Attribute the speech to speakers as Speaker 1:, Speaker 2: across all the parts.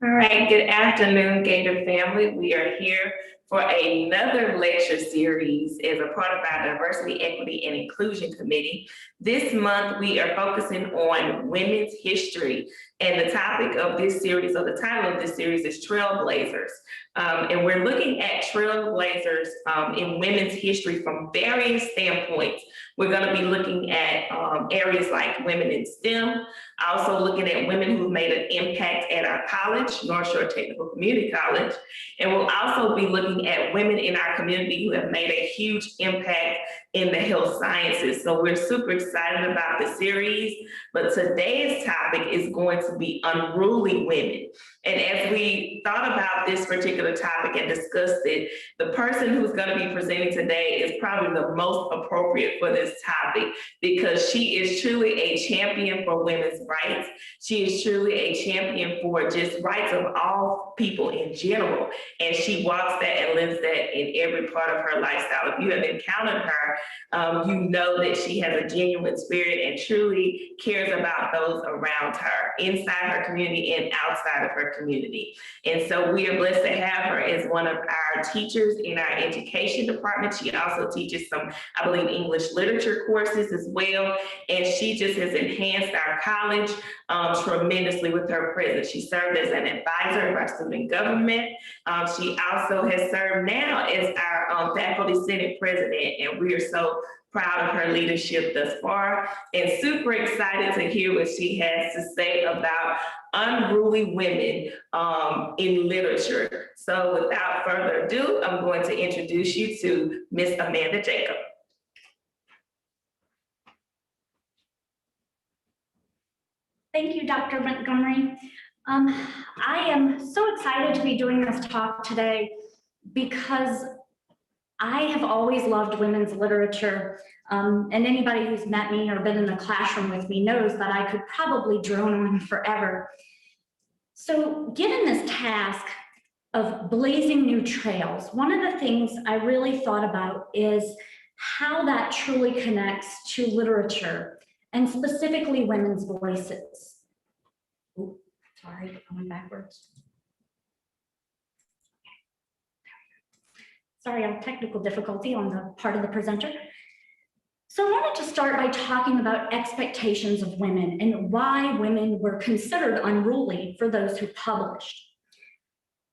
Speaker 1: All right, good afternoon, Gator family. We are here for another lecture series as a part of our Diversity, Equity, and Inclusion Committee. This month, we are focusing on women's history. And the topic of this series, or the title of this series, is Trailblazers. And we're looking at trailblazers in women's history from various standpoints. We're going to be looking at areas like women in STEM, also looking at women who've made an impact at our college, North Shore Technical Community College. And we'll also be looking at women in our community who have made a huge impact in the health sciences. So we're super excited about the series, but today's topic is going to be unruly women. And as we thought about this particular topic and discussed it, the person who's going to be presenting today is probably the most appropriate for this topic because she is truly a champion for women's rights. She is truly a champion for just rights of all people in general. And she walks that and lives that in every part of her lifestyle. If you have encountered her, you know that she has a genuine spirit and truly cares about those around her, inside her community and outside of her community. And so we are blessed to have her as one of our teachers in our education department. She also teaches some, I believe, English literature courses as well. And she just has enhanced our college tremendously with her presence. She served as an advisor of our student government. She also has served now as our faculty senate president, and we are so proud of her leadership thus far and super excited to hear what she has to say about unruly women in literature. So without further ado, I'm going to introduce you to Miss Amanda Jacob.
Speaker 2: Thank you, Dr. Montgomery. I am so excited to be doing this talk today because I have always loved women's literature, and anybody who's met me or been in the classroom with me knows that I could probably drone on forever. So given this task of blazing new trails, one of the things I really thought about is how that truly connects to literature and specifically women's voices. Oh, sorry, going backwards. Sorry, I have technical difficulty on the part of the presenter. So I wanted to start by talking about expectations of women and why women were considered unruly for those who published.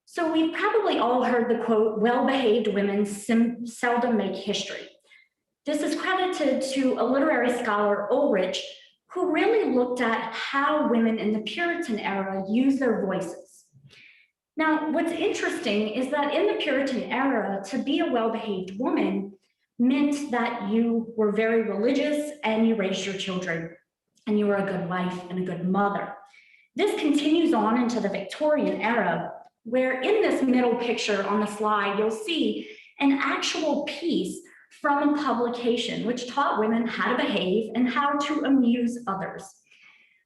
Speaker 2: So we've probably all heard the quote, "Well-behaved women seldom make history." This is credited to a literary scholar, Ulrich, who really looked at how women in the Puritan era used their voices. Now, what's interesting is that in the Puritan era, to be a well-behaved woman meant that you were very religious and you raised your children and you were a good wife and a good mother. This continues on into the Victorian era, where in this middle picture on the slide, you'll see an actual piece from a publication which taught women how to behave and how to amuse others.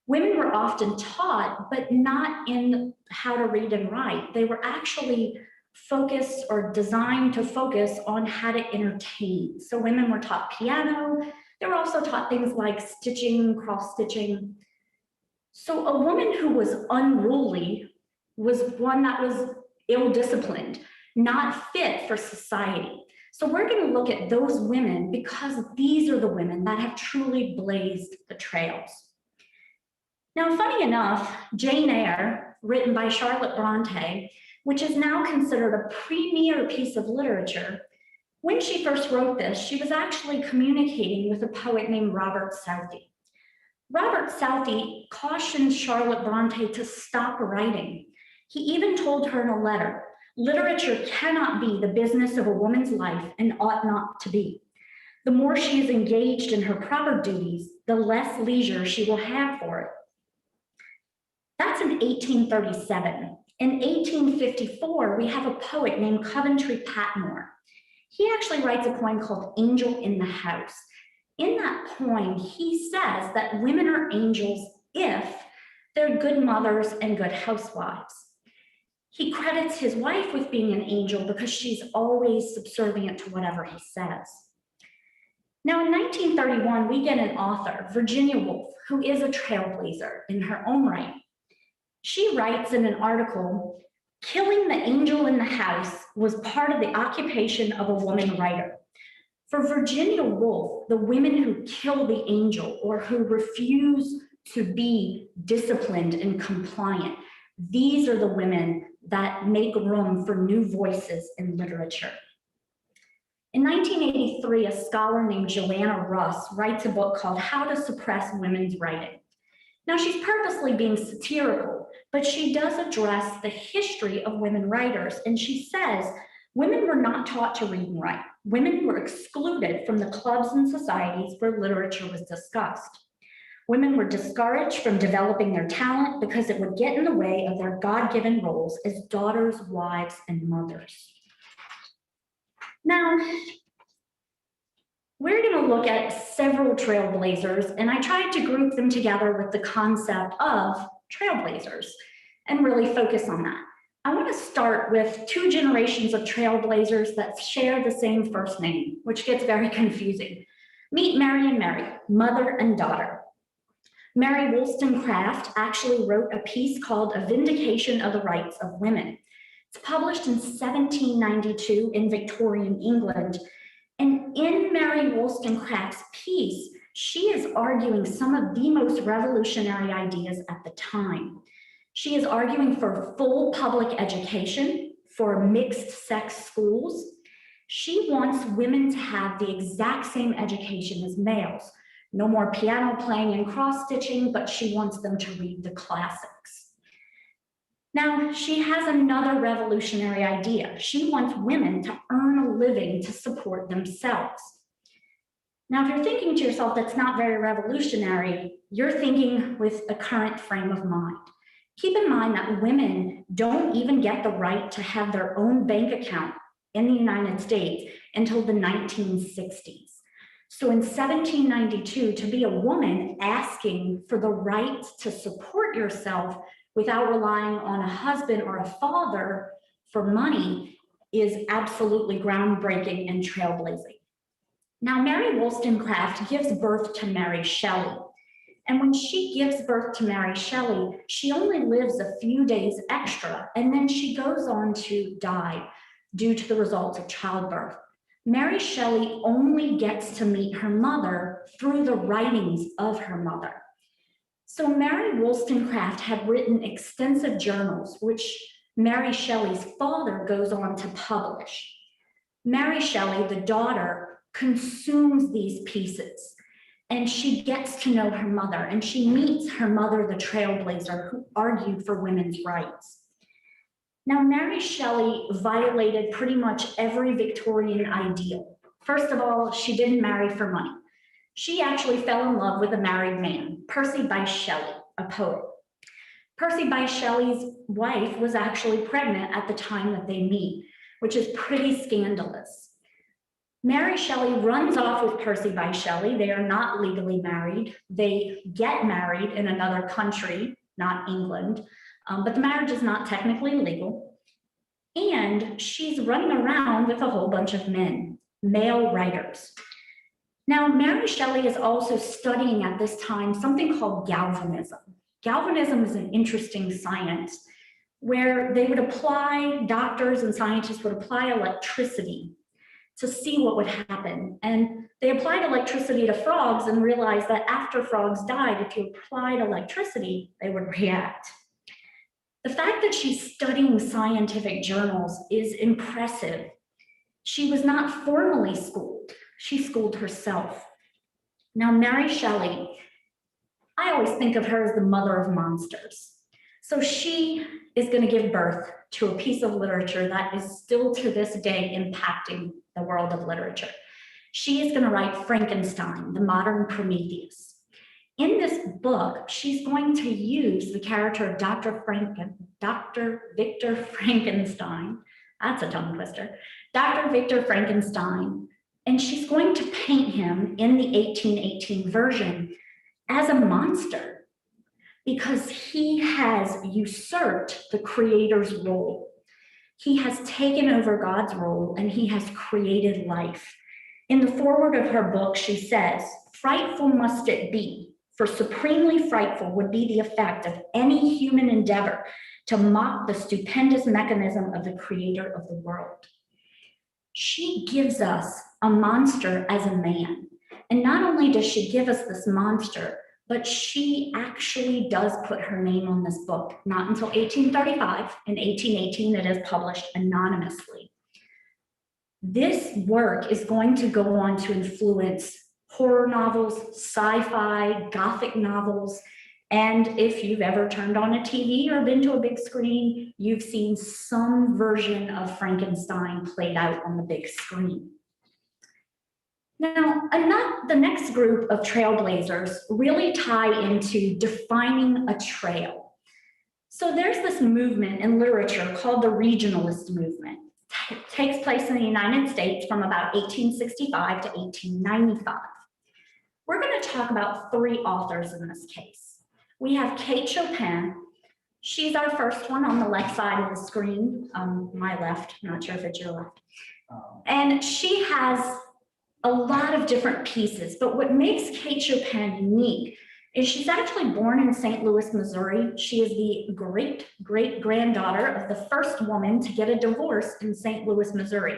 Speaker 2: Women were often taught, but not in how to read and write. They were actually focused or designed to focus on how to entertain. So women were taught piano. They were also taught things like stitching, cross-stitching. So a woman who was unruly was one that was ill-disciplined, not fit for society. So we're going to look at those women because these are the women that have truly blazed the trails. Now, funny enough, Jane Eyre, written by Charlotte Bronte, which is now considered a premier piece of literature, when she first wrote this, she was actually communicating with a poet named Robert Southey. Robert Southey cautioned Charlotte Bronte to stop writing. He even told her in a letter, "Literature cannot be the business of a woman's life and ought not to be. The more she is engaged in her proper duties, the less leisure she will have for it." That's in 1837. In 1854, we have a poet named Coventry Patmore. He actually writes a poem called Angel in the House. In that poem, he says that women are angels if they're good mothers and good housewives. He credits his wife with being an angel because she's always subservient to whatever he says. Now in 1931, we get an author, Virginia Woolf, who is a trailblazer in her own right. She writes in an article, "Killing the angel in the house was part of the occupation of a woman writer. For Virginia Woolf, the women who kill the angel or who refuse to be disciplined and compliant, these are the women that make room for new voices in literature." In 1983, a scholar named Joanna Russ writes a book called How to Suppress Women's Writing. Now, she's purposely being satirical, but she does address the history of women writers, and she says women were not taught to read and write. Women were excluded from the clubs and societies where literature was discussed. Women were discouraged from developing their talent because it would get in the way of their God-given roles as daughters, wives, and mothers. Now, we're going to look at several trailblazers, and I tried to group them together with the concept of trailblazers and really focus on that. I want to start with two generations of trailblazers that share the same first name, which gets very confusing. Meet Mary and Mary, mother and daughter. Mary Wollstonecraft actually wrote a piece called A Vindication of the Rights of Women. It's published in 1792 in Victorian England. And in Mary Wollstonecraft's piece, she is arguing some of the most revolutionary ideas at the time. She is arguing for full public education, for mixed sex schools. She wants women to have the exact same education as males. No more piano playing and cross-stitching, but she wants them to read the classics. Now, she has another revolutionary idea. She wants women to earn a living to support themselves. Now, if you're thinking to yourself, that's not very revolutionary, you're thinking with a current frame of mind. Keep in mind that women don't even get the right to have their own bank account in the United States until the 1960s. So in 1792, to be a woman asking for the right to support yourself without relying on a husband or a father for money is absolutely groundbreaking and trailblazing. Now, Mary Wollstonecraft gives birth to Mary Shelley. And when she gives birth to Mary Shelley, she only lives a few days extra, and then she goes on to die due to the results of childbirth. Mary Shelley only gets to meet her mother through the writings of her mother. So Mary Wollstonecraft had written extensive journals, which Mary Shelley's father goes on to publish. Mary Shelley, the daughter, consumes these pieces, and she gets to know her mother, and she meets her mother, the trailblazer, who argued for women's rights. Now, Mary Shelley violated pretty much every Victorian ideal. First of all, she didn't marry for money. She actually fell in love with a married man, Percy Bysshe Shelley, a poet. Percy Bysshe Shelley's wife was actually pregnant at the time that they meet, which is pretty scandalous. Mary Shelley runs off with Percy Bysshe Shelley. They are not legally married. They get married in another country, not England, but the marriage is not technically legal. And she's running around with a whole bunch of men, male writers. Now, Mary Shelley is also studying at this time something called galvanism. Galvanism is an interesting science where they would apply, doctors and scientists would apply electricity to see what would happen. And they applied electricity to frogs and realized that after frogs died, if you applied electricity, they would react. The fact that she's studying scientific journals is impressive. She was not formally schooled. She schooled herself. Now, Mary Shelley, I always think of her as the mother of monsters. So she is going to give birth to a piece of literature that is still to this day impacting the world of literature. She is going to write Frankenstein, the modern Prometheus. In this book, she's going to use the character of Dr. Victor Frankenstein. That's a tongue twister. Dr. Victor Frankenstein, and she's going to paint him in the 1818 version as a monster because he has usurped the creator's role. He has taken over God's role and he has created life. In the foreword of her book, she says, "Frightful must it be For supremely frightful would be the effect of any human endeavor to mock the stupendous mechanism of the creator of the world. She gives us a monster as a man. And not only does she give us this monster, but she actually does put her name on this book, not until 1835. In 1818, it is published anonymously. This work is going to go on to influence horror novels, sci-fi, Gothic novels, and if you've ever turned on a TV or been to a big screen, you've seen some version of Frankenstein played out on the big screen. Now, the next group of trailblazers really tie into defining a trail. So there's this movement in literature called the regionalist movement. It takes place in the United States from about 1865 to 1895. We're going to talk about 3 authors in this case. We have Kate Chopin. She's our first one on the left side of the screen, my left, I'm not sure if it's your left. And she has a lot of different pieces, but what makes Kate Chopin unique is she's actually born in St. Louis, Missouri. She is the great-great-granddaughter of the first woman to get a divorce in St. Louis, Missouri.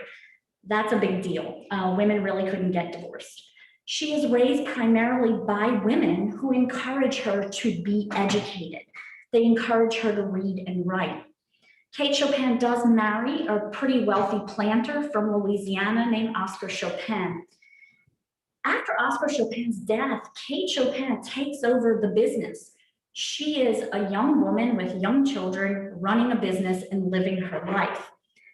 Speaker 2: That's a big deal. Women really couldn't get divorced. She is raised primarily by women who encourage her to be educated. They encourage her to read and write. Kate Chopin does marry a pretty wealthy planter from Louisiana named Oscar Chopin. After Oscar Chopin's death, Kate Chopin takes over the business. She is a young woman with young children running a business and living her life.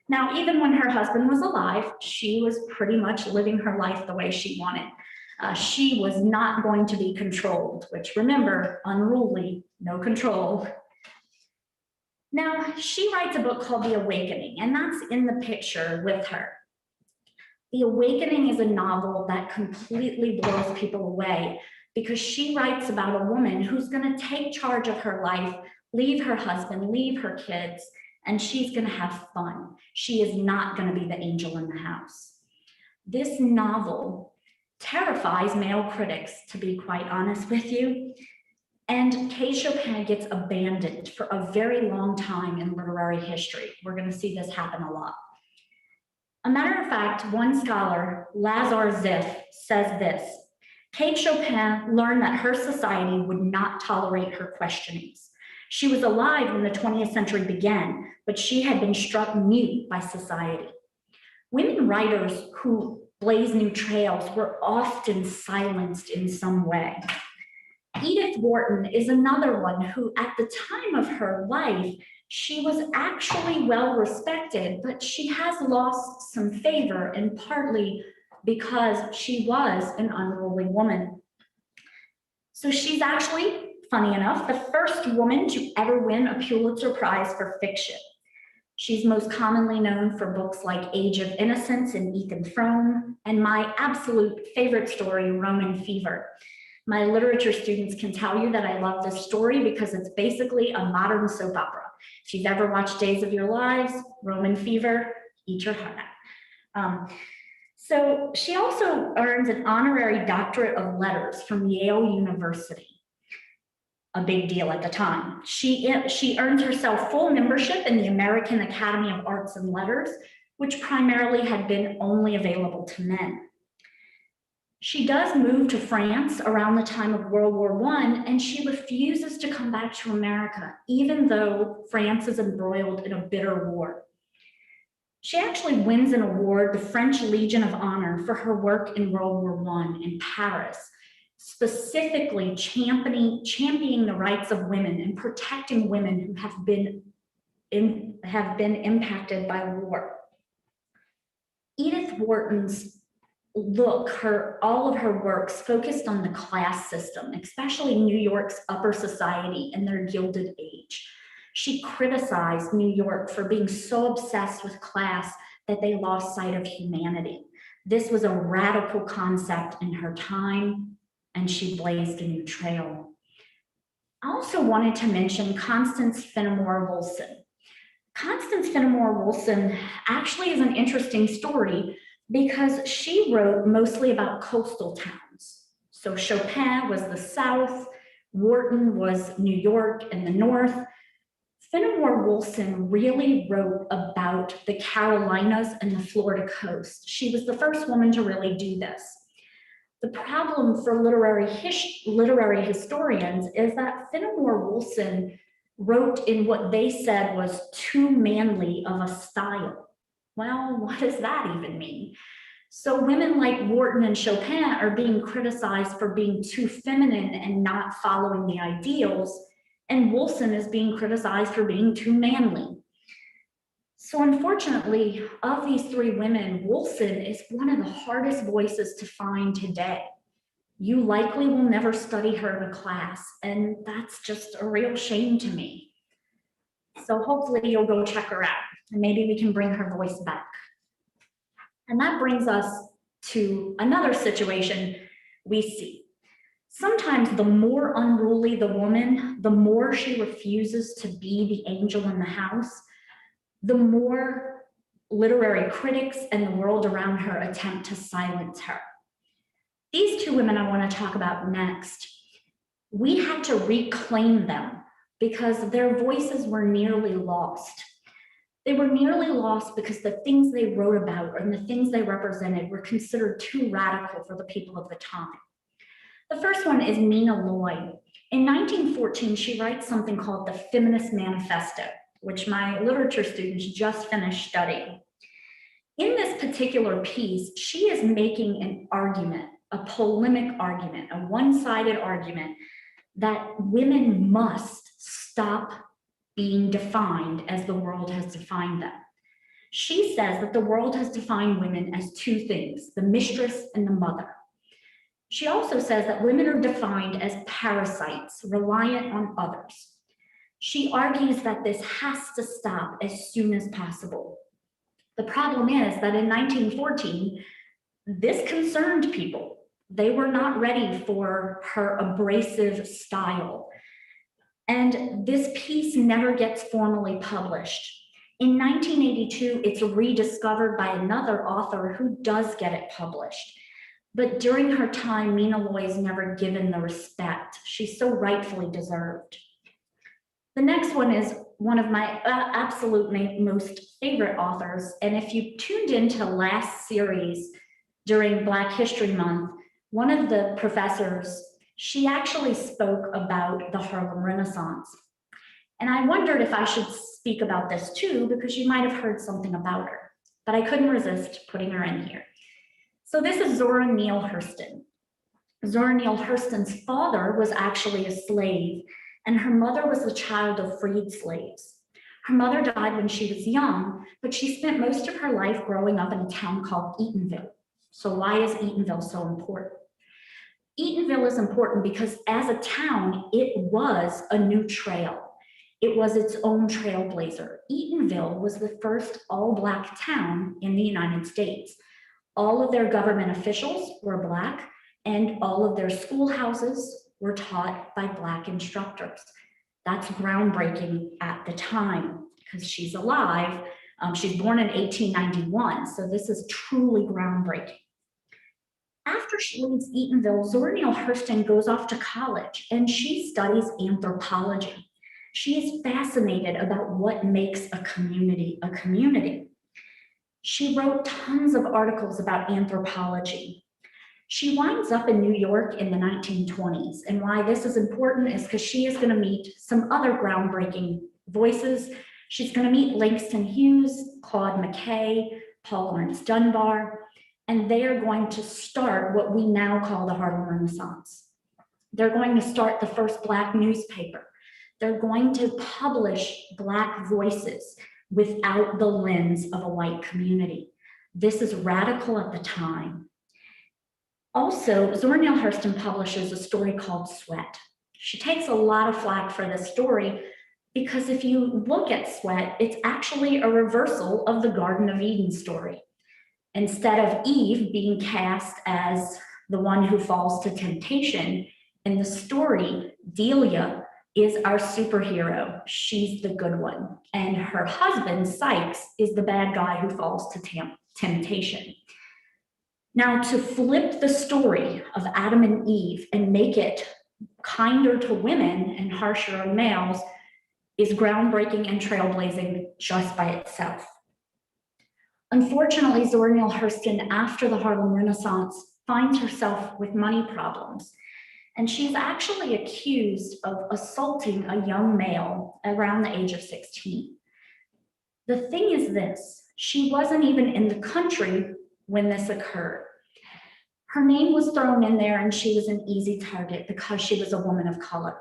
Speaker 2: Now, even when her husband was alive, she was pretty much living her life the way she wanted. She was not going to be controlled, which remember, unruly, no control. Now, she writes a book called The Awakening, and that's in the picture with her. The Awakening is a novel that completely blows people away because she writes about a woman who's going to take charge of her life, leave her husband, leave her kids, and she's going to have fun. She is not going to be the angel in the house. This novel terrifies male critics, to be quite honest with you. And Kate Chopin gets abandoned for a very long time in literary history. We're going to see this happen a lot. A matter of fact, one scholar, Lazar Ziff, says this: Kate Chopin learned that her society would not tolerate her questionings. She was alive when the 20th century began, but she had been struck mute by society. Women writers who blaze new trails were often silenced in some way. Edith Wharton is another one who, at the time of her life, she was actually well respected, but she has lost some favor, and partly because she was an unruly woman. So she's actually, funny enough, the first woman to ever win a Pulitzer Prize for fiction. She's most commonly known for books like Age of Innocence and Ethan Frome, and my absolute favorite story, Roman Fever. My literature students can tell you that I love this story because it's basically a modern soap opera. If you've ever watched Days of Your Lives, Roman Fever, eat your heart out. So she also earns an honorary doctorate of letters from Yale University. A big deal at the time. She earned herself full membership in the American Academy of Arts and Letters, which primarily had been only available to men. She does move to France around the time of World War I, and she refuses to come back to America, even though France is embroiled in a bitter war. She actually wins an award, the French Legion of Honor, for her work in World War I in Paris, specifically championing the rights of women and protecting women who have been impacted by war. Edith Wharton's all of her works focused on the class system, especially New York's upper society and their Gilded Age. She criticized New York for being so obsessed with class that they lost sight of humanity. This was a radical concept in her time, and she blazed a new trail. I also wanted to mention Constance Fenimore Wilson. Constance Fenimore Wilson actually is an interesting story because she wrote mostly about coastal towns. So Chopin was the South, Wharton was New York and the North. Fenimore Wilson really wrote about the Carolinas and the Florida coast. She was the first woman to really do this. The problem for literary historians is that Fenimore Wilson wrote in what they said was too manly of a style. Well, what does that even mean? So women like Wharton and Chopin are being criticized for being too feminine and not following the ideals, and Wilson is being criticized for being too manly. So unfortunately, of these three women, Wilson is one of the hardest voices to find today. You likely will never study her in a class, and that's just a real shame to me. So hopefully you'll go check her out, and maybe we can bring her voice back. And that brings us to another situation we see. Sometimes the more unruly the woman, the more she refuses to be the angel in the house, the more literary critics and the world around her attempt to silence her. These two women I want to talk about next, we had to reclaim them because their voices were nearly lost. They were nearly lost because the things they wrote about and the things they represented were considered too radical for the people of the time. The first one is Mina Loy. In 1914, she writes something called the Feminist Manifesto, which my literature students just finished studying. In this particular piece, she is making an argument, a polemic argument, a one-sided argument that women must stop being defined as the world has defined them. She says that the world has defined women as two things, the mistress and the mother. She also says that women are defined as parasites, reliant on others. She argues that this has to stop as soon as possible. The problem is that in 1914, this concerned people. They were not ready for her abrasive style. And this piece never gets formally published. In 1982, it's rediscovered by another author who does get it published. But during her time, Mina Loy is never given the respect she so rightfully deserved. The next one is one of my absolute most favorite authors. And if you tuned into last series during Black History Month, one of the professors, she actually spoke about the Harlem Renaissance. And I wondered if I should speak about this too, because you might have heard something about her, but I couldn't resist putting her in here. So this is Zora Neal Hurston. Zora Neal Hurston's father was actually a slave, and her mother was the child of freed slaves. Her mother died when she was young, but she spent most of her life growing up in a town called Eatonville. So why is Eatonville so important? Eatonville is important because as a town, it was a new trail. It was its own trailblazer. Eatonville was the first all-Black town in the United States. All of their government officials were Black, and all of their schoolhouses were taught by Black instructors. That's groundbreaking at the time because she's alive. She's born in 1891, so this is truly groundbreaking. After she leaves Eatonville, Zora Neal Hurston goes off to college and she studies anthropology. She is fascinated about what makes a community a community. She wrote tons of articles about anthropology. She winds up in New York in the 1920s, and why this is important is because she is going to meet some other groundbreaking voices. She's going to meet Langston Hughes, Claude McKay, Paul Laurence Dunbar, and they are going to start what we now call the Harlem Renaissance. They're going to start the first Black newspaper. They're going to publish Black voices without the lens of a white community. This is radical at the time. Also, Zora Neal Hurston publishes a story called Sweat. She takes a lot of flack for this story because if you look at Sweat, it's actually a reversal of the Garden of Eden story. Instead of Eve being cast as the one who falls to temptation, in the story, Delia is our superhero. She's the good one. And her husband, Sykes, is the bad guy who falls to temptation. Now, to flip the story of Adam and Eve and make it kinder to women and harsher on males is groundbreaking and trailblazing just by itself. Unfortunately, Zora Neal Hurston, after the Harlem Renaissance, finds herself with money problems, and she's actually accused of assaulting a young male around the age of 16. The thing is this, she wasn't even in the country when this occurred. Her name was thrown in there and she was an easy target because she was a woman of color.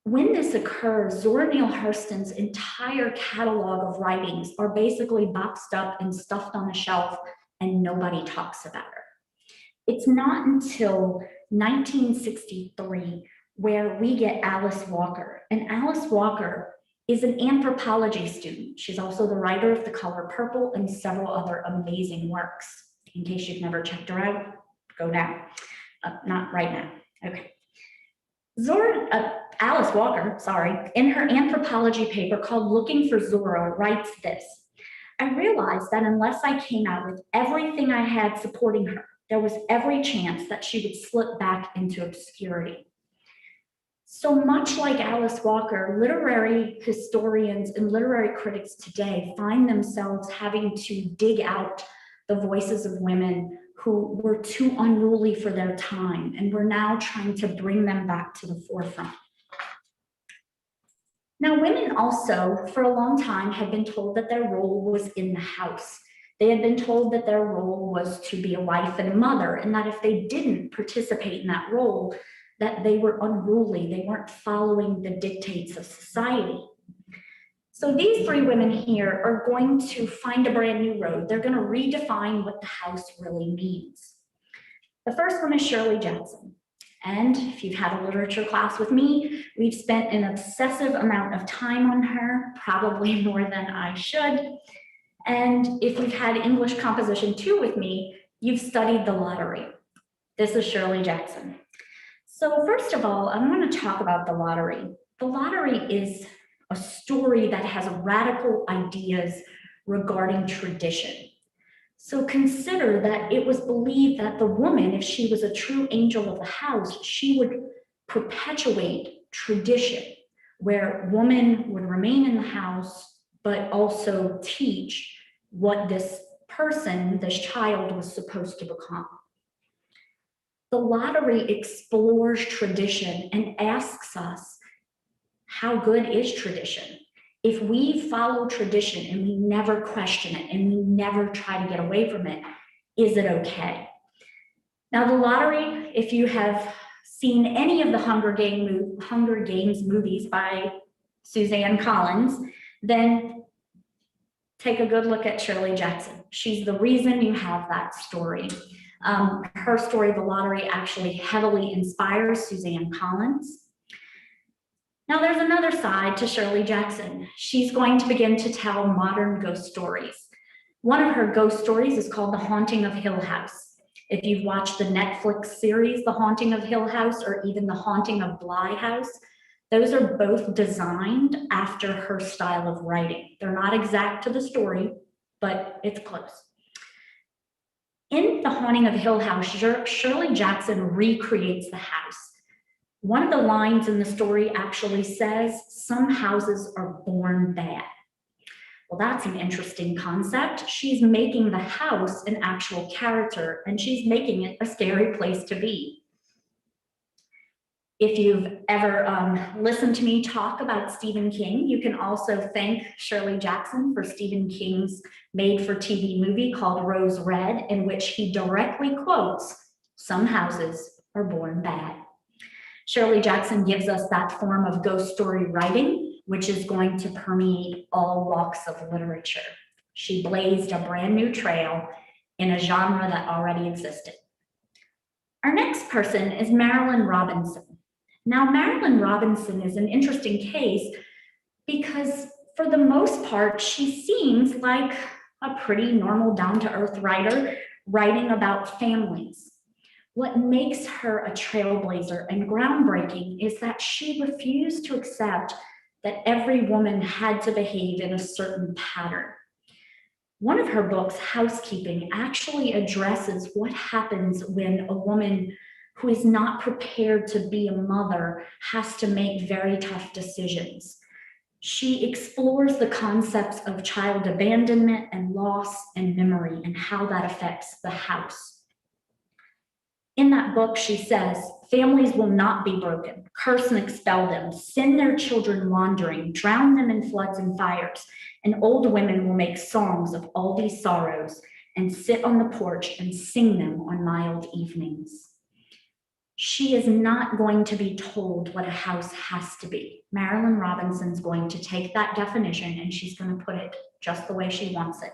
Speaker 2: When this occurred, Zora Neal Hurston's entire catalog of writings are basically boxed up and stuffed on a shelf and nobody talks about her. It's not until 1963 where we get Alice Walker, and Alice Walker is an anthropology student. She's also the writer of The Color Purple and several other amazing works. In case you've never checked her out, go now. Not right now, okay. Alice Walker, in her anthropology paper called Looking for Zora, writes this: I realized that unless I came out with everything I had supporting her, there was every chance that she would slip back into obscurity. So much like Alice Walker, literary historians and literary critics today find themselves having to dig out the voices of women who were too unruly for their time, and we're now trying to bring them back to the forefront. Now, women also, for a long time, had been told that their role was in the house. They had been told that their role was to be a wife and a mother, and that if they didn't participate in that role, that they were unruly, they weren't following the dictates of society. So these three women here are going to find a brand new road. They're going to redefine what the house really means. The first one is Shirley Jackson. And if you've had a literature class with me, we've spent an obsessive amount of time on her, probably more than I should. And if you've had English Composition 2 with me, you've studied The Lottery. This is Shirley Jackson. So first of all, I want to talk about The Lottery. The Lottery is a story that has radical ideas regarding tradition. So consider that it was believed that the woman, if she was a true angel of the house, she would perpetuate tradition, where woman would remain in the house, but also teach what this person, this child, was supposed to become. The Lottery explores tradition and asks us, how good is tradition? If we follow tradition and we never question it and we never try to get away from it, is it okay? Now, The Lottery, if you have seen any of the Hunger Games movies by Suzanne Collins, then take a good look at Shirley Jackson. She's the reason you have that story. Her story, The Lottery, actually heavily inspires Suzanne Collins. Now there's another side to Shirley Jackson. She's going to begin to tell modern ghost stories. One of her ghost stories is called The Haunting of Hill House. If you've watched the Netflix series, The Haunting of Hill House, or even The Haunting of Bly House, those are both designed after her style of writing. They're not exact to the story, but it's close. In The Haunting of Hill House, Shirley Jackson recreates the house. One of the lines in the story actually says, some houses are born bad. Well, that's an interesting concept. She's making the house an actual character, and she's making it a scary place to be. If you've ever listened to me talk about Stephen King, you can also thank Shirley Jackson for Stephen King's made-for-TV movie called Rose Red, in which he directly quotes, some houses are born bad. Shirley Jackson gives us that form of ghost story writing, which is going to permeate all walks of literature. She blazed a brand new trail in a genre that already existed. Our next person is Marilynne Robinson. Now, Marilynne Robinson is an interesting case because for the most part, she seems like a pretty normal, down-to-earth writer writing about families. What makes her a trailblazer and groundbreaking is that she refused to accept that every woman had to behave in a certain pattern. One of her books, Housekeeping, actually addresses what happens when a woman who is not prepared to be a mother has to make very tough decisions. She explores the concepts of child abandonment and loss and memory and how that affects the house. In that book, she says, families will not be broken, curse and expel them, send their children wandering, drown them in floods and fires, and old women will make songs of all these sorrows and sit on the porch and sing them on mild evenings. She is not going to be told what a house has to be. Marilynne Robinson's going to take that definition and she's going to put it just the way she wants it.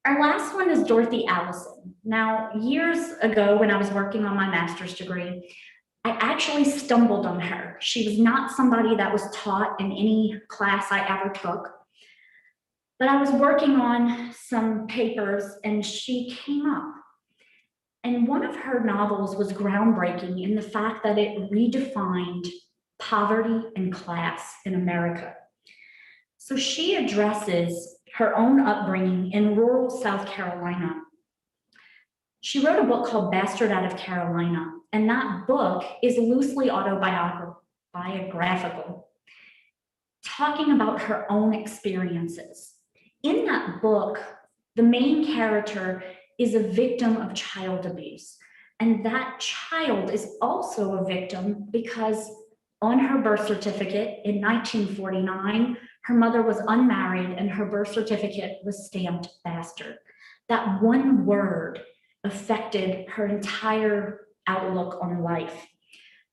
Speaker 2: Our last one is Dorothy Allison. Now, years ago when I was working on my master's degree, I actually stumbled on her. She was not somebody that was taught in any class I ever took, but I was working on some papers and she came up. And one of her novels was groundbreaking in the fact that it redefined poverty and class in America. So she addresses her own upbringing in rural South Carolina. She wrote a book called Bastard Out of Carolina, and that book is loosely autobiographical, talking about her own experiences. In that book, the main character is a victim of child abuse. And that child is also a victim because on her birth certificate in 1949, her mother was unmarried and her birth certificate was stamped bastard. That one word affected her entire outlook on life.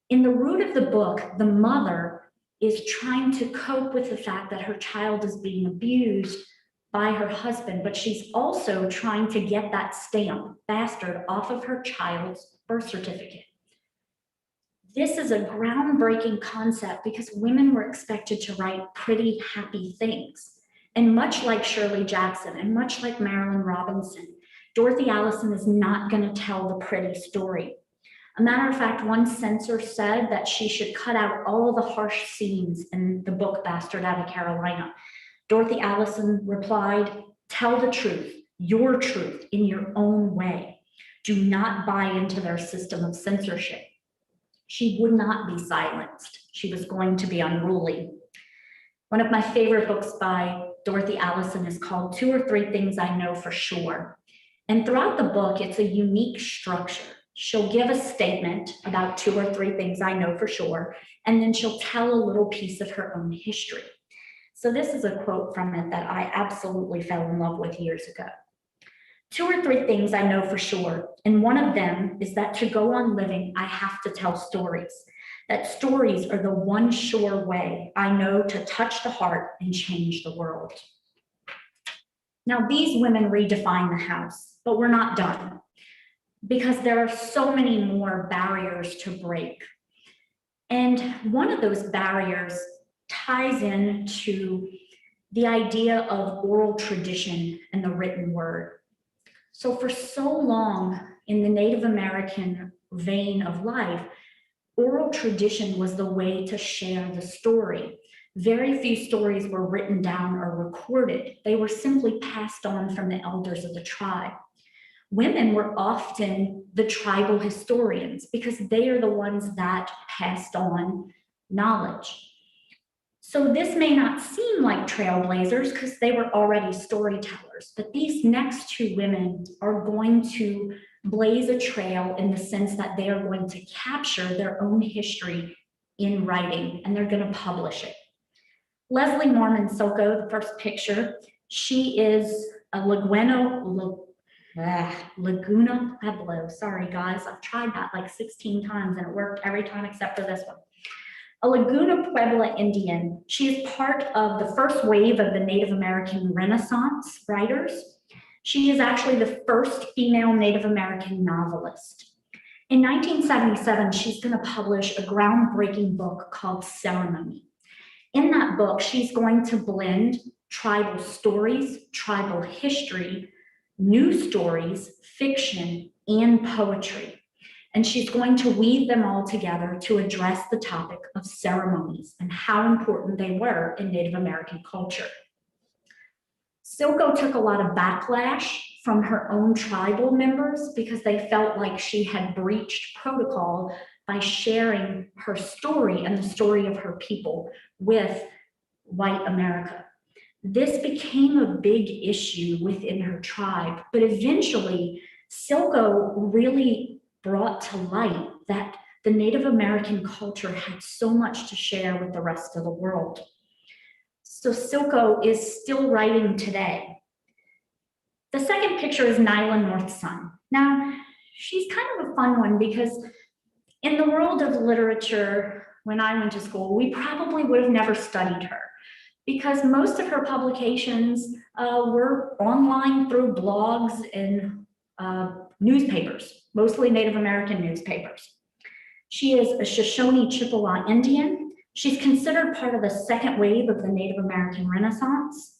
Speaker 2: In the root of the book, the mother is trying to cope with the fact that her child is being abused by her husband, but she's also trying to get that stamp, bastard, off of her child's birth certificate. This is a groundbreaking concept because women were expected to write pretty, happy things. And much like Shirley Jackson and much like Marilynne Robinson, Dorothy Allison is not going to tell the pretty story. A matter of fact, one censor said that she should cut out all the harsh scenes in the book Bastard Out of Carolina. Dorothy Allison replied, "Tell the truth, your truth, in your own way. Do not buy into their system of censorship." She would not be silenced. She was going to be unruly. One of my favorite books by Dorothy Allison is called 2 or 3 Things I Know for Sure. And throughout the book, it's a unique structure. She'll give a statement about 2 or 3 things I know for sure, and then she'll tell a little piece of her own history. So this is a quote from it that I absolutely fell in love with years ago. 2 or 3 things I know for sure, and one of them is that to go on living, I have to tell stories. That stories are the one sure way I know to touch the heart and change the world. Now, these women redefine the house, but we're not done because there are so many more barriers to break. And one of those barriers ties into the idea of oral tradition and the written word. So for so long in the Native American vein of life, oral tradition was the way to share the story. Very few stories were written down or recorded. They were simply passed on from the elders of the tribe. Women were often the tribal historians because they are the ones that passed on knowledge. So this may not seem like trailblazers because they were already storytellers, but these next 2 women are going to blaze a trail in the sense that they are going to capture their own history in writing and they're going to publish it. Leslie Norman Soko, the first picture, she is a Laguna Pueblo. Sorry guys, I've tried that like 16 times and it worked every time except for this one. A Laguna Pueblo Indian. She is part of the first wave of the Native American Renaissance writers. She is actually the first female Native American novelist. In 1977, she's going to publish a groundbreaking book called Ceremony. In that book, she's going to blend tribal stories, tribal history, new stories, fiction, and poetry. And she's going to weave them all together to address the topic of ceremonies and how important they were in Native American culture. Silko took a lot of backlash from her own tribal members because they felt like she had breached protocol by sharing her story and the story of her people with white America. This became a big issue within her tribe, but eventually Silko really brought to light that the Native American culture had so much to share with the rest of the world. So Silko is still writing today. The second picture is Nyla North's son. Now, she's kind of a fun one because in the world of literature, when I went to school, we probably would have never studied her because most of her publications were online through blogs and newspapers, mostly Native American newspapers. She is a Shoshone Chippewa Indian. She's considered part of the second wave of the Native American Renaissance.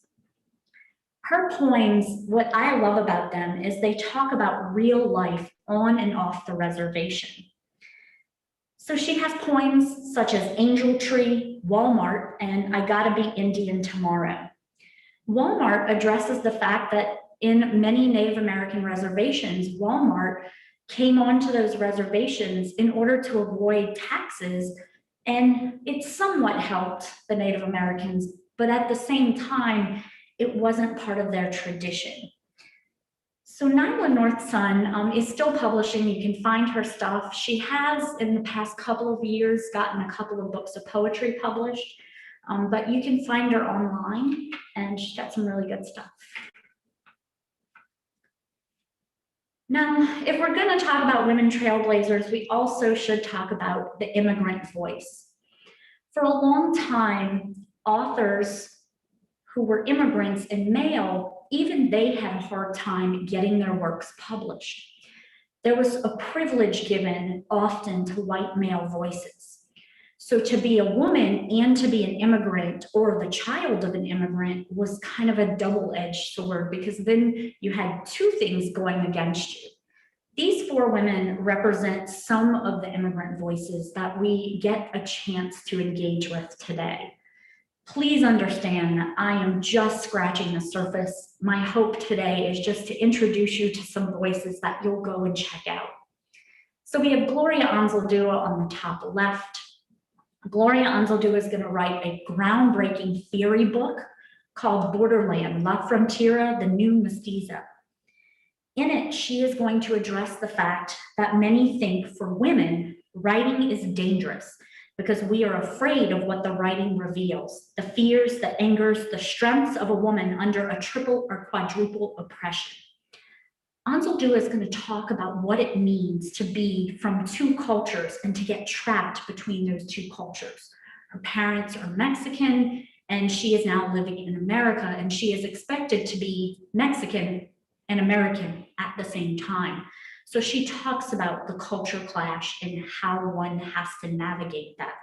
Speaker 2: Her poems, what I love about them is they talk about real life on and off the reservation. So she has poems such as Angel Tree, Walmart, and I Gotta Be Indian Tomorrow. Walmart addresses the fact that in many Native American reservations, Walmart came onto those reservations in order to avoid taxes, and it somewhat helped the Native Americans, but at the same time, it wasn't part of their tradition. So Nyla North's son is still publishing. You can find her stuff. She has, in the past couple of years, gotten a couple of books of poetry published, but you can find her online, and she's got some really good stuff. Now, if we're going to talk about women trailblazers, we also should talk about the immigrant voice. For a long time, authors who were immigrants and male, even they had a hard time getting their works published. There was a privilege given often to white male voices. So to be a woman and to be an immigrant or the child of an immigrant was kind of a double-edged sword because then you had two things going against you. These four women represent some of the immigrant voices that we get a chance to engage with today. Please understand that I am just scratching the surface. My hope today is just to introduce you to some voices that you'll go and check out. So we have Gloria Anzaldua on the top left. Gloria Anzaldua is going to write a groundbreaking theory book called Borderland, La Frontera, the New Mestiza. In it, she is going to address the fact that many think for women, writing is dangerous because we are afraid of what the writing reveals, the fears, the angers, the strengths of a woman under a triple or quadruple oppression. Anzaldua is going to talk about what it means to be from two cultures and to get trapped between those two cultures. Her parents are Mexican, and she is now living in America, and she is expected to be Mexican and American at the same time. So she talks about the culture clash and how one has to navigate that.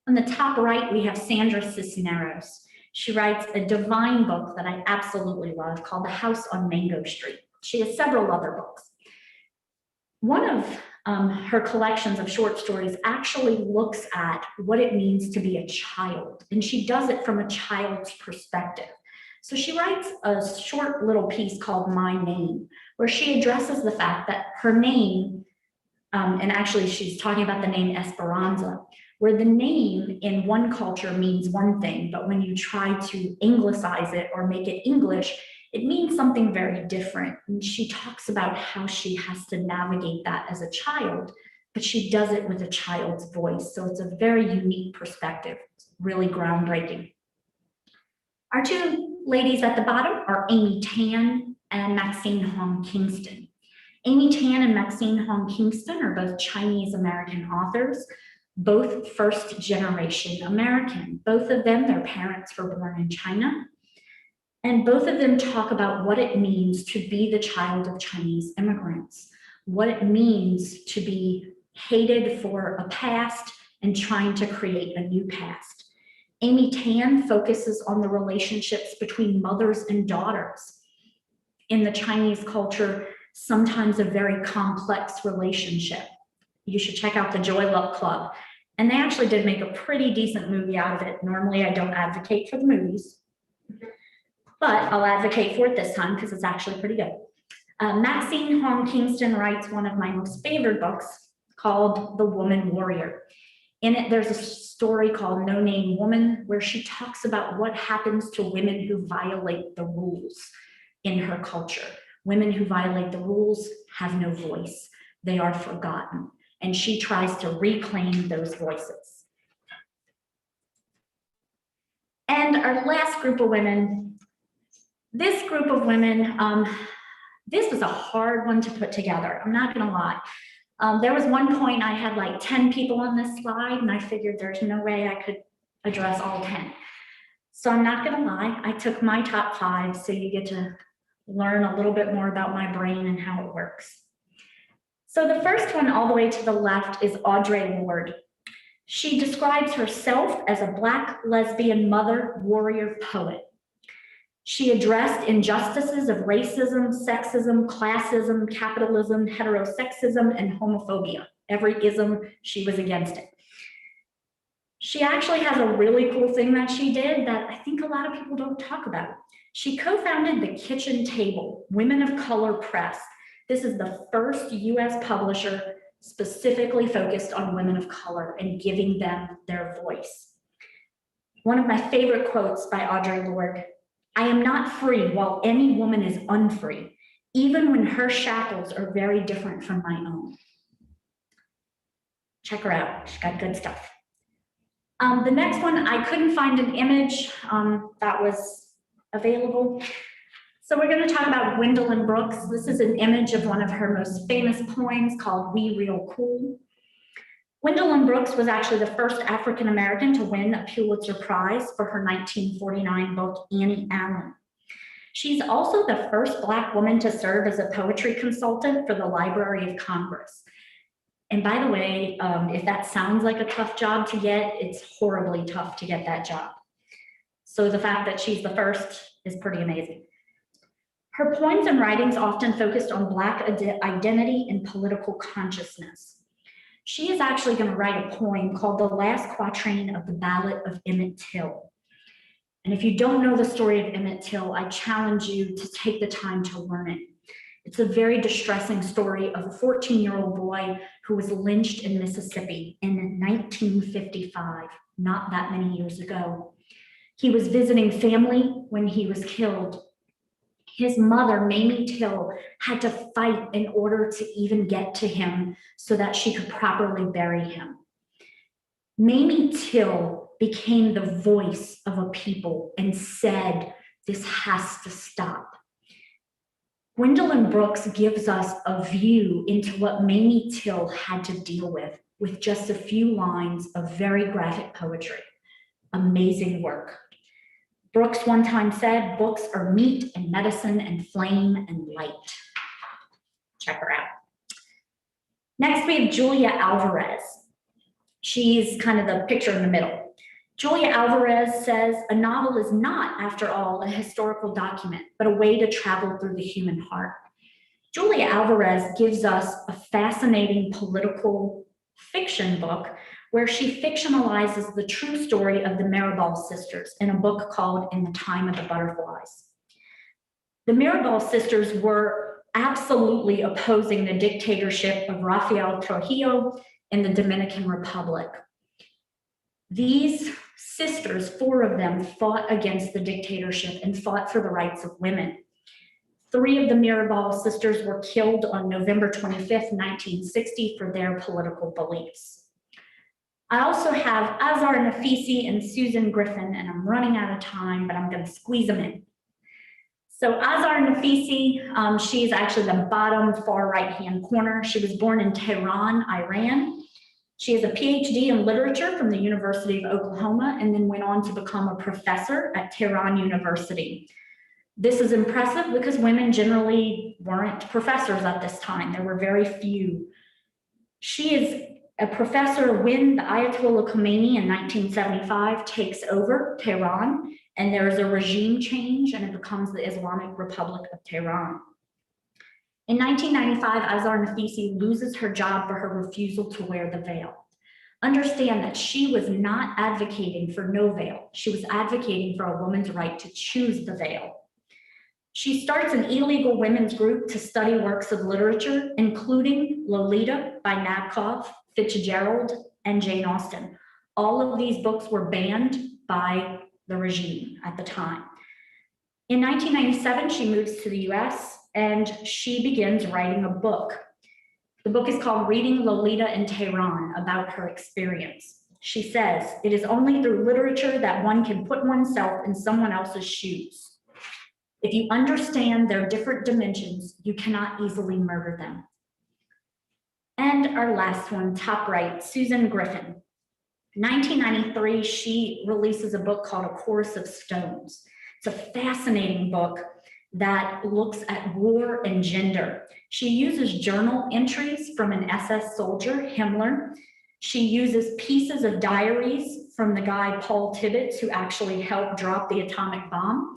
Speaker 2: On the top right, we have Sandra Cisneros. She writes a divine book that I absolutely love called The House on Mango Street. She has several other books. One of her collections of short stories actually looks at what it means to be a child, and she does it from a child's perspective. So she writes a short little piece called My Name, where she addresses the fact that her name, and actually she's talking about the name Esperanza, where the name in one culture means one thing, but when you try to Anglicize it or make it English, it means something very different. And she talks about how she has to navigate that as a child, but she does it with a child's voice. So it's a very unique perspective. It's really groundbreaking. Our two ladies at the bottom are Amy Tan and Maxine Hong Kingston. Amy Tan and Maxine Hong Kingston are both Chinese American authors, both first generation American. Both of them, their parents were born in China. And both of them talk about what it means to be the child of Chinese immigrants, what it means to be hated for a past and trying to create a new past. Amy Tan focuses on the relationships between mothers and daughters. In the Chinese culture, sometimes a very complex relationship. You should check out the Joy Luck Club. And they actually did make a pretty decent movie out of it. Normally, I don't advocate for the movies. but I'll advocate for it this time because it's actually pretty good. Maxine Hong Kingston writes one of my most favorite books called The Woman Warrior. In it, there's a story called No Name Woman, where she talks about what happens to women who violate the rules in her culture. Women who violate the rules have no voice. They are forgotten. And she tries to reclaim those voices. And our last group of women, this group of women, this was a hard one to put together. I'm not gonna lie. There was one point I had like 10 people on this slide and I figured there's no way I could address all 10. So I'm not gonna lie, I took my top 5 so you get to learn a little bit more about my brain and how it works. So the first one all the way to the left is Audre Lorde. She describes herself as a Black lesbian mother, warrior, poet. She addressed injustices of racism, sexism, classism, capitalism, heterosexism, and homophobia. Every ism, she was against it. She actually has a really cool thing that she did that I think a lot of people don't talk about. She co-founded the Kitchen Table, Women of Color Press. This is the first US publisher specifically focused on women of color and giving them their voice. One of my favorite quotes by Audre Lorde, "I am not free while any woman is unfree, even when her shackles are very different from my own." Check her out, she's got good stuff. The next one, I couldn't find an image that was available. So we're going to talk about Gwendolyn Brooks. This is an image of one of her most famous poems called We Real Cool. Gwendolyn Brooks was actually the first African-American to win a Pulitzer Prize for her 1949 book, Annie Allen. She's also the first Black woman to serve as a poetry consultant for the Library of Congress. And by the way, if that sounds like a tough job to get, it's horribly tough to get that job. So the fact that she's the first is pretty amazing. Her poems and writings often focused on Black identity and political consciousness. She is actually going to write a poem called The Last Quatrain of the Ballad of Emmett Till. And if you don't know the story of Emmett Till, I challenge you to take the time to learn it. It's a very distressing story of a 14-year-old boy who was lynched in Mississippi in 1955, not that many years ago. He was visiting family when he was killed. His mother, Mamie Till, had to fight in order to even get to him so that she could properly bury him. Mamie Till became the voice of a people and said, "This has to stop." Gwendolyn Brooks gives us a view into what Mamie Till had to deal with just a few lines of very graphic poetry. Amazing work. Brooks one time said, "Books are meat and medicine and flame and light." Check her out. Next, we have Julia Alvarez. She's kind of the picture in the middle. Julia Alvarez says, "A novel is not, after all, a historical document, but a way to travel through the human heart." Julia Alvarez gives us a fascinating political fiction book where she fictionalizes the true story of the Mirabal sisters in a book called In the Time of the Butterflies. The Mirabal sisters were absolutely opposing the dictatorship of Rafael Trujillo in the Dominican Republic. These sisters, 4 of them, fought against the dictatorship and fought for the rights of women. 3 of the Mirabal sisters were killed on November 25th, 1960 for their political beliefs. I also have Azar Nafisi and Susan Griffin, and I'm running out of time, but I'm going to squeeze them in. So Azar Nafisi, she's actually the bottom far right-hand corner. She was born in Tehran, Iran. She has a PhD in literature from the University of Oklahoma and then went on to become a professor at Tehran University. This is impressive because women generally weren't professors at this time. There were very few. She is a professor when the Ayatollah Khomeini in 1975 takes over Tehran, and there's a regime change and it becomes the Islamic Republic of Tehran. In 1995, Azar Nafisi loses her job for her refusal to wear the veil. Understand that she was not advocating for no veil. She was advocating for a woman's right to choose the veil. She starts an illegal women's group to study works of literature, including Lolita by Nabokov, Fitzgerald, and Jane Austen. All of these books were banned by the regime at the time. In 1997, she moves to the US and she begins writing a book. The book is called Reading Lolita in Tehran, about her experience. She says, "It is only through literature that one can put oneself in someone else's shoes. If you understand their different dimensions, you cannot easily murder them." And our last one, top right, Susan Griffin. 1993, she releases a book called A Chorus of Stones. It's a fascinating book that looks at war and gender. She uses journal entries from an SS soldier, Himmler. She uses pieces of diaries from the guy Paul Tibbets, who actually helped drop the atomic bomb.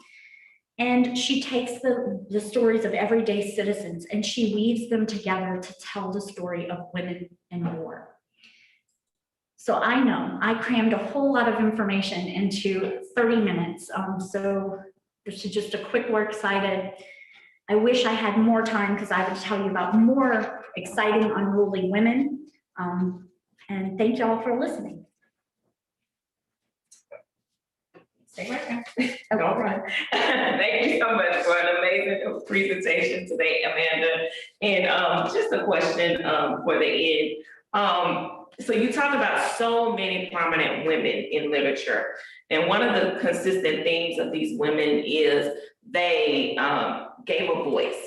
Speaker 2: And she takes the stories of everyday citizens and she weaves them together to tell the story of women in war. So I know I crammed a whole lot of information into 30 minutes. So this is just a quick works cited. I wish I had more time because I would tell you about more exciting, unruly women. And thank you all for listening.
Speaker 1: Stay right there. All right. Thank you so much for an amazing presentation today, Amanda. And just a question for the end. So you talked about so many prominent women in literature. And one of the consistent themes of these women is they gave a voice.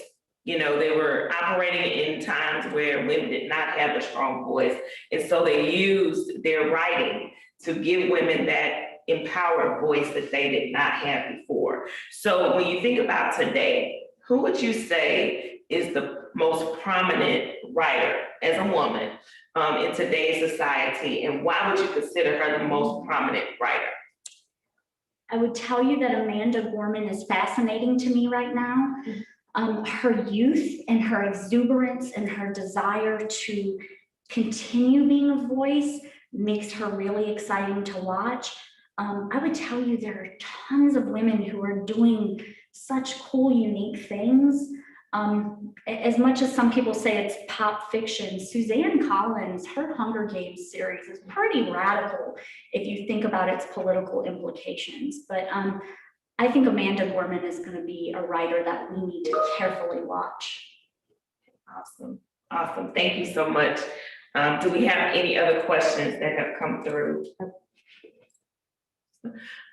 Speaker 1: You know, they were operating in times where women did not have a strong voice. And so they used their writing to give women that empowered voice that they did not have before. So when you think about today, who would you say is the most prominent writer as a woman in today's society? And why would you consider her the most prominent writer?
Speaker 2: I would tell you that Amanda Gorman is fascinating to me right now. Her youth and her exuberance and her desire to continue being a voice makes her really exciting to watch. I would tell you there are tons of women who are doing such cool, unique things. As much as some people say it's pop fiction, Suzanne Collins, her Hunger Games series is pretty radical if you think about its political implications. But I think Amanda Gorman is going to be a writer that we need to carefully watch.
Speaker 1: Awesome. Awesome. Thank you so much. Do we have any other questions that have come through?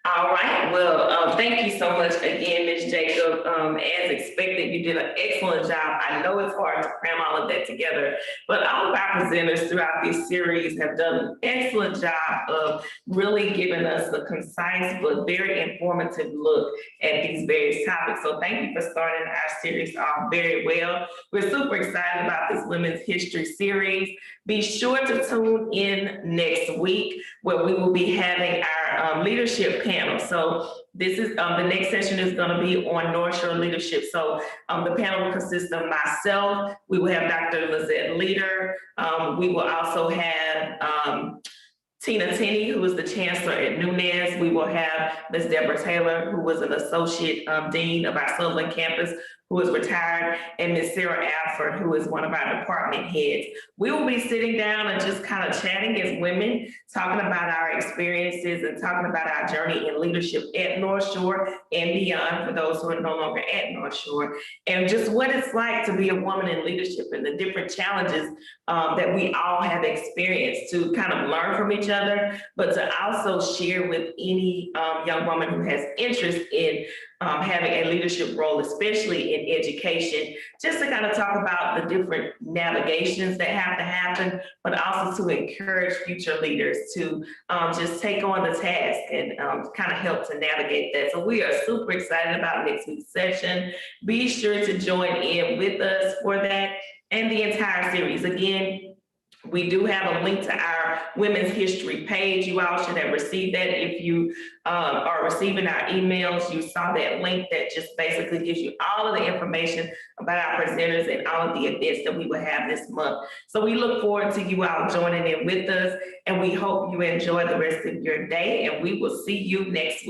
Speaker 1: All right, well, thank you so much again, Ms. Jacob. As expected, you did an excellent job. I know it's hard to cram all of that together, but all of our presenters throughout this series have done an excellent job of really giving us a concise but very informative look at these various topics. So thank you for starting our series off very well. We're super excited about this Women's History series. Be sure to tune in next week where we will be having our leadership panel. So this is the next session is going to be on North Shore leadership. So the panel will consist of myself. We will have Dr. Lizette Leader. We will also have Tina Tenney, who is the chancellor at Nunez. We will have Ms. Deborah Taylor, who was an associate dean of our Sutherland campus, who is retired, and Ms. Sarah Alford, who is one of our department heads. We will be sitting down and just kind of chatting as women, talking about our experiences and talking about our journey in leadership at North Shore and beyond for those who are no longer at North Shore, and just what it's like to be a woman in leadership and the different challenges that we all have experienced, to kind of learn from each other, but to also share with any young woman who has interest in having a leadership role, especially in education, just to kind of talk about the different navigations that have to happen, but also to encourage future leaders to just take on the task and kind of help to navigate that. So we are super excited about next week's session. Be sure to join in with us for that and the entire series. Again, we do have a link to our Women's History page. You all should have received that. If you are receiving our emails, you saw that link that just basically gives you all of the information about our presenters and all of the events that we will have this month. So we look forward to you all joining in with us, and we hope you enjoy the rest of your day, and we will see you next week.